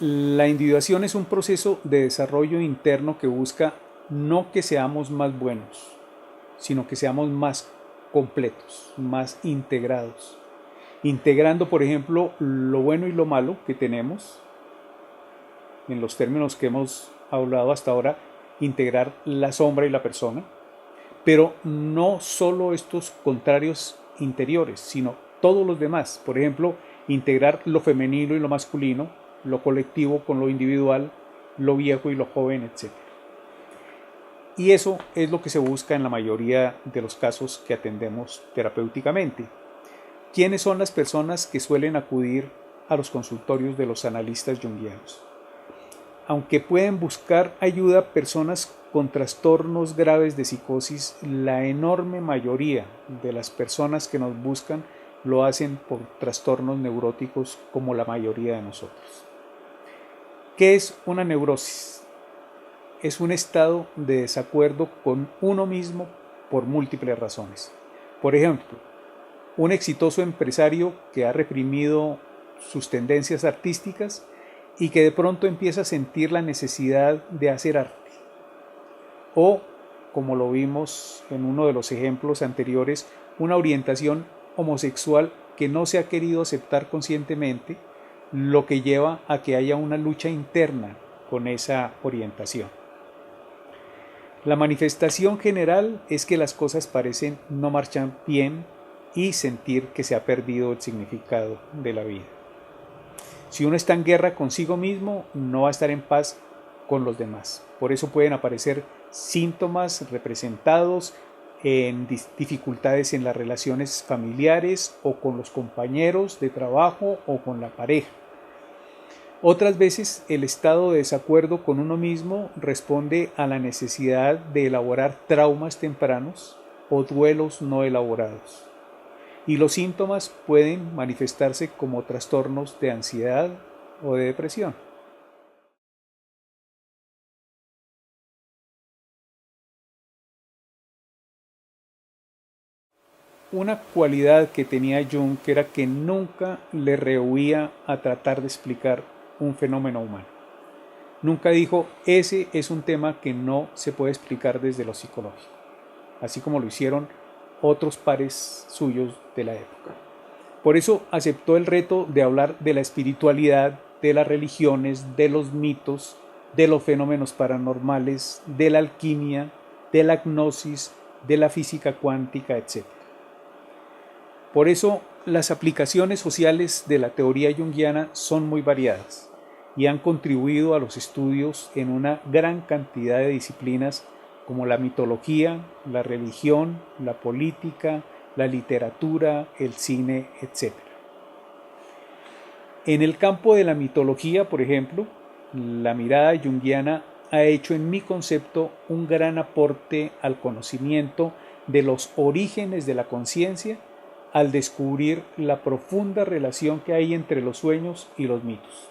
La individuación es un proceso de desarrollo interno que busca no que seamos más buenos, sino que seamos más completos, más integrados. Integrando, por ejemplo, lo bueno y lo malo que tenemos, en los términos que hemos hablado hasta ahora, integrar la sombra y la persona, pero no solo estos contrarios interiores, sino todos los demás. Por ejemplo, integrar lo femenino y lo masculino, lo colectivo con lo individual, lo viejo y lo joven, etc. Y eso es lo que se busca en la mayoría de los casos que atendemos terapéuticamente. ¿Quiénes son las personas que suelen acudir a los consultorios de los analistas junguianos? Aunque pueden buscar ayuda personas con trastornos graves de psicosis, la enorme mayoría de las personas que nos buscan lo hacen por trastornos neuróticos como la mayoría de nosotros. ¿Qué es una neurosis? Es un estado de desacuerdo con uno mismo por múltiples razones. Por ejemplo, un exitoso empresario que ha reprimido sus tendencias artísticas y que de pronto empieza a sentir la necesidad de hacer arte. O, como lo vimos en uno de los ejemplos anteriores, una orientación homosexual que no se ha querido aceptar conscientemente, lo que lleva a que haya una lucha interna con esa orientación. La manifestación general es que las cosas parecen no marchar bien y sentir que se ha perdido el significado de la vida. Si uno está en guerra consigo mismo, no va a estar en paz con los demás. Por eso pueden aparecer síntomas representados en dificultades en las relaciones familiares o con los compañeros de trabajo o con la pareja. Otras veces el estado de desacuerdo con uno mismo responde a la necesidad de elaborar traumas tempranos o duelos no elaborados. Y los síntomas pueden manifestarse como trastornos de ansiedad o de depresión. Una cualidad que tenía Jung era que nunca le rehuía a tratar de explicar un fenómeno humano. Nunca dijo, ese es un tema que no se puede explicar desde lo psicológico, así como lo hicieron otros pares suyos de la época. Por eso aceptó el reto de hablar de la espiritualidad, de las religiones, de los mitos, de los fenómenos paranormales, de la alquimia, de la gnosis, de la física cuántica, etc. Por eso las aplicaciones sociales de la teoría junguiana son muy variadas y han contribuido a los estudios en una gran cantidad de disciplinas como la mitología, la religión, la política, la literatura, el cine, etc. En el campo de la mitología, por ejemplo, la mirada junguiana ha hecho en mi concepto un gran aporte al conocimiento de los orígenes de la conciencia al descubrir la profunda relación que hay entre los sueños y los mitos.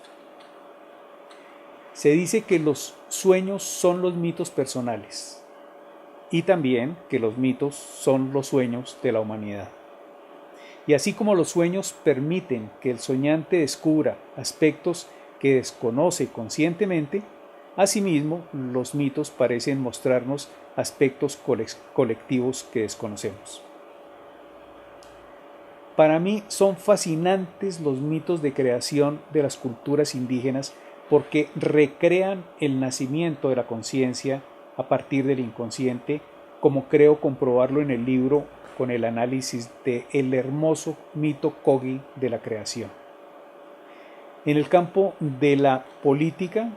Se dice que los sueños son los mitos personales y también que los mitos son los sueños de la humanidad. Y así como los sueños permiten que el soñante descubra aspectos que desconoce conscientemente, asimismo los mitos parecen mostrarnos aspectos colectivos que desconocemos. Para mí son fascinantes los mitos de creación de las culturas indígenas porque recrean el nacimiento de la conciencia a partir del inconsciente, como creo comprobarlo en el libro con el análisis de el hermoso mito Kogi de la creación. En el campo de la política,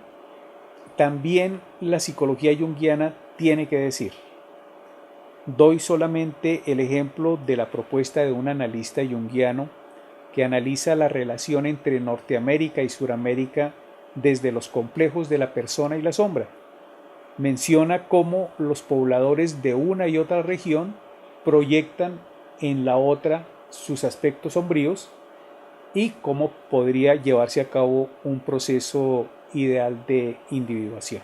también la psicología junguiana tiene que decir. Doy solamente el ejemplo de la propuesta de un analista junguiano que analiza la relación entre Norteamérica y Suramérica desde los complejos de la persona y la sombra. Menciona cómo los pobladores de una y otra región proyectan en la otra sus aspectos sombríos y cómo podría llevarse a cabo un proceso ideal de individuación.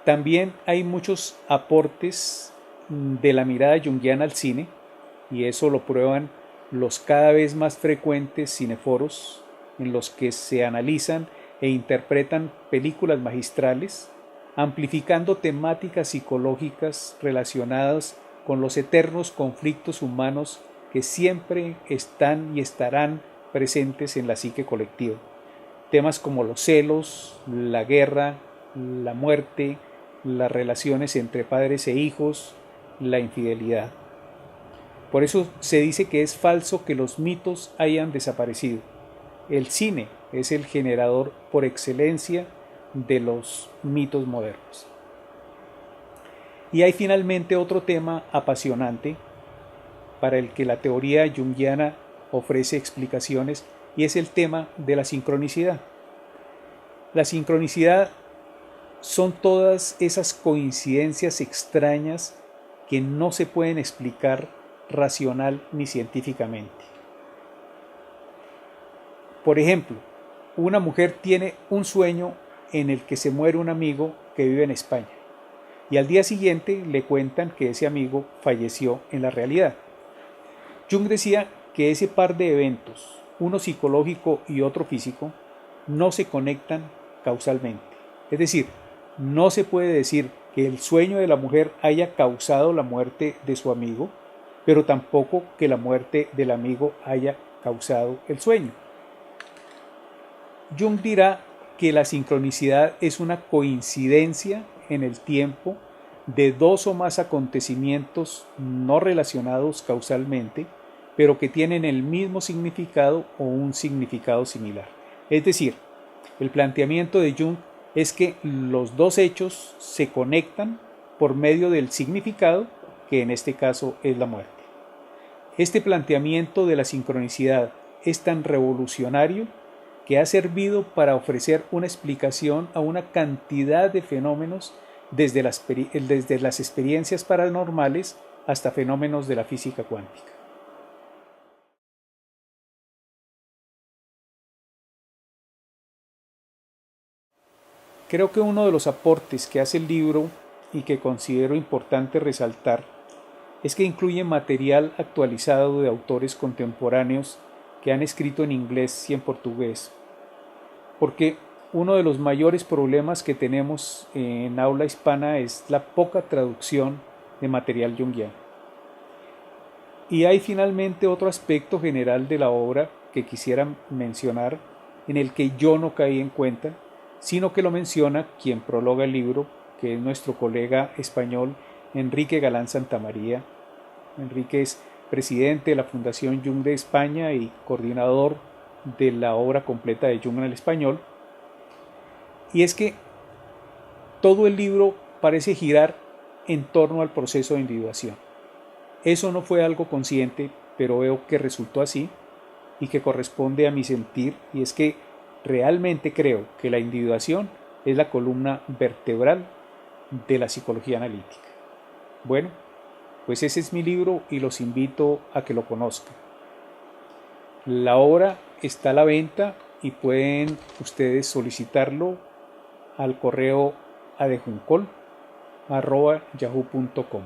También hay muchos aportes de la mirada junguiana al cine, y eso lo prueban los cada vez más frecuentes cineforos en los que se analizan e interpretan películas magistrales, amplificando temáticas psicológicas relacionadas con los eternos conflictos humanos que siempre están y estarán presentes en la psique colectiva. Temas como los celos, la guerra, la muerte, las relaciones entre padres e hijos, la infidelidad. Por eso se dice que es falso que los mitos hayan desaparecido. El cine es el generador por excelencia de los mitos modernos. Y hay finalmente otro tema apasionante para el que la teoría junguiana ofrece explicaciones, y es el tema de la sincronicidad. La sincronicidad son todas esas coincidencias extrañas que no se pueden explicar racional ni científicamente. Por ejemplo, una mujer tiene un sueño en el que se muere un amigo que vive en España, y al día siguiente le cuentan que ese amigo falleció en la realidad. Jung decía que ese par de eventos, uno psicológico y otro físico, no se conectan causalmente. Es decir, no se puede decir que el sueño de la mujer haya causado la muerte de su amigo, pero tampoco que la muerte del amigo haya causado el sueño. Jung dirá que la sincronicidad es una coincidencia en el tiempo de dos o más acontecimientos no relacionados causalmente, pero que tienen el mismo significado o un significado similar. Es decir, el planteamiento de Jung es que los dos hechos se conectan por medio del significado, que en este caso es la muerte. Este planteamiento de la sincronicidad es tan revolucionario que ha servido para ofrecer una explicación a una cantidad de fenómenos desde las experiencias paranormales hasta fenómenos de la física cuántica. Creo que uno de los aportes que hace el libro y que considero importante resaltar es que incluye material actualizado de autores contemporáneos que han escrito en inglés y en portugués, porque uno de los mayores problemas que tenemos en habla hispana es la poca traducción de material junguiano. Y hay finalmente otro aspecto general de la obra que quisiera mencionar, en el que yo no caí en cuenta, sino que lo menciona quien prologa el libro, que es nuestro colega español Enrique Galán Santamaría. Enrique es presidente de la Fundación Jung de España y coordinador de la obra completa de Jung en el español. Y es que todo el libro parece girar en torno al proceso de individuación. Eso no fue algo consciente, pero veo que resultó así y que corresponde a mi sentir, y es que realmente creo que la individuación es la columna vertebral de la psicología analítica. Bueno, pues ese es mi libro y los invito a que lo conozcan. La obra está a la venta y pueden ustedes solicitarlo al correo adejuncol@yahoo.com.